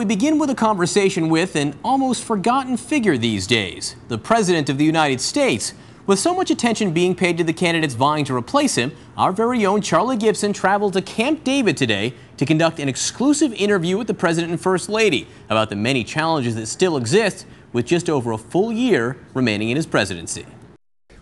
We begin with a conversation with an almost forgotten figure these days, the President of the United States. With so much attention being paid to the candidates vying to replace him, our very own Charlie Gibson traveled to Camp David today to conduct an exclusive interview with the President and First Lady about the many challenges that still exist with just over a full year remaining in his presidency.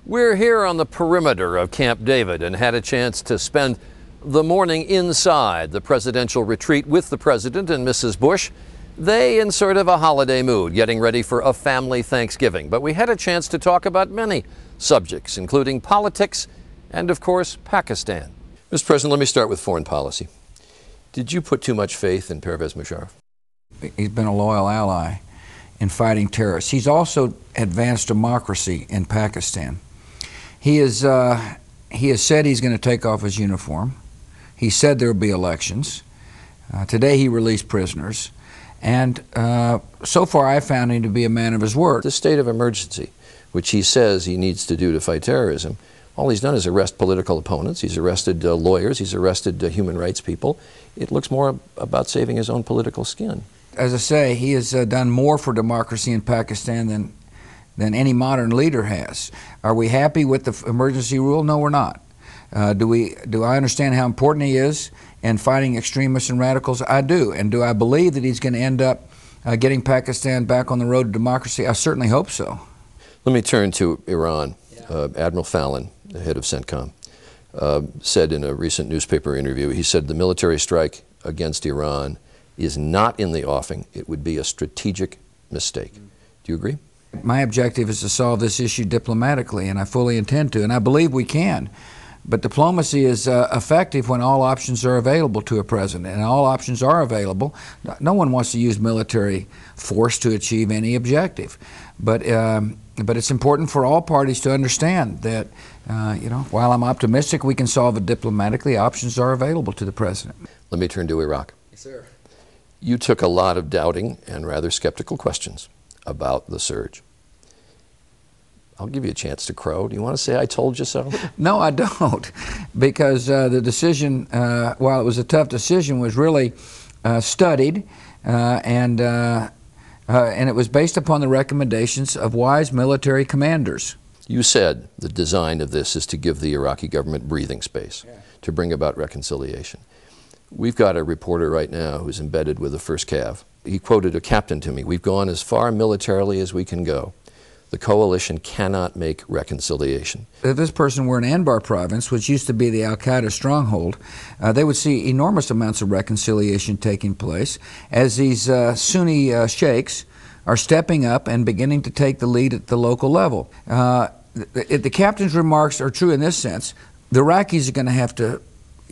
We're here on the perimeter of Camp David and had a chance to spend the morning inside the presidential retreat with the President and Mrs. Bush. They in sort of a holiday mood, getting ready for a family Thanksgiving. But we had a chance to talk about many subjects, including politics and, of course, Pakistan. Mr. President, let me start with foreign policy. Did you put too much faith in Pervez Musharraf? He's been a loyal ally in fighting terrorists. He's also advanced democracy in Pakistan. He has said he's going to take off his uniform. He said there will be elections. Today he released prisoners. And so far I found him to be a man of his word. The state of emergency, which he says he needs to do to fight terrorism, all he's done is arrest political opponents. He's arrested lawyers. He's arrested human rights people. It looks more about saving his own political skin. As I say, he has done more for democracy in Pakistan than any modern leader has. Are we happy with the emergency rule? No, we're not. Do I understand how important he is in fighting extremists and radicals? I do. And do I believe that he's going to end up getting Pakistan back on the road to democracy? I certainly hope so. Let me turn to Iran. Admiral Fallon, the head of CENTCOM, said in a recent newspaper interview, he said the military strike against Iran is not in the offing. It would be a strategic mistake. Do you agree? My objective is to solve this issue diplomatically, and I fully intend to, and I believe we can. But diplomacy is effective when all options are available to a president, and all options are available. No one wants to use military force to achieve any objective. But it's important for all parties to understand that, while I'm optimistic we can solve it diplomatically, options are available to the president. Let me turn to Iraq. Yes, sir. You took a lot of doubting and rather skeptical questions about the surge. I'll give you a chance to crow. Do you want to say I told you so? No, I don't, because the decision, while it was a tough decision, was really studied, and it was based upon the recommendations of wise military commanders. You said the design of this is to give the Iraqi government breathing space, to bring about reconciliation. We've got a reporter right now who's embedded with the 1st Cav. He quoted a captain to me, "We've gone as far militarily as we can go. The coalition cannot make reconciliation." If this person were in Anbar province, which used to be the al-Qaeda stronghold, they would see enormous amounts of reconciliation taking place as these Sunni sheikhs are stepping up and beginning to take the lead at the local level. If the captain's remarks are true in this sense, the Iraqis are going to have to,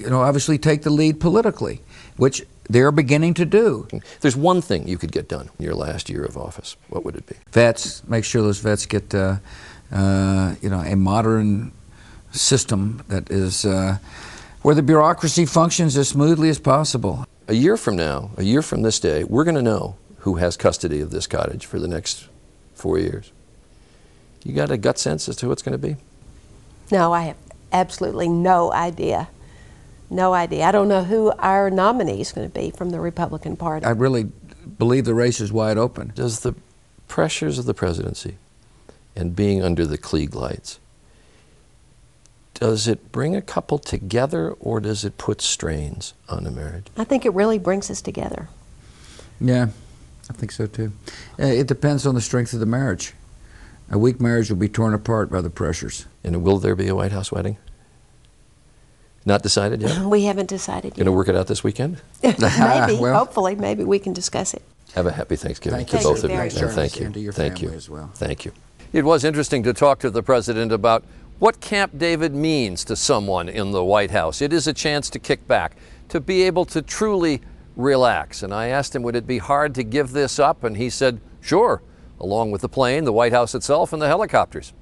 obviously take the lead politically, which they're beginning to do. There's one thing you could get done in your last year of office. What would it be? Vets. Make sure those vets get, a modern system that is where the bureaucracy functions as smoothly as possible. A year from now, a year from this day, we're going to know who has custody of this cottage for the next 4 years. You got a gut sense as to who it's going to be? No, I have absolutely no idea. No idea. I don't know who our nominee is going to be from the Republican Party. I really believe the race is wide open. Does the pressures of the presidency and being under the Klieg lights, does it bring a couple together or does it put strains on the marriage? I think it really brings us together. Yeah, I think so too. It depends on the strength of the marriage. A weak marriage will be torn apart by the pressures. And will there be a White House wedding? Not decided yet? We haven't decided yet. Going to work it out this weekend? Maybe, hopefully, maybe we can discuss it. Have a happy Thanksgiving to both of you. And thank you. And to your Thank you. family as well. Thank you. It was interesting to talk to the President about what Camp David means to someone in the White House. It is a chance to kick back, to be able to truly relax. And I asked him, would it be hard to give this up? And he said, sure, along with the plane, the White House itself, and the helicopters.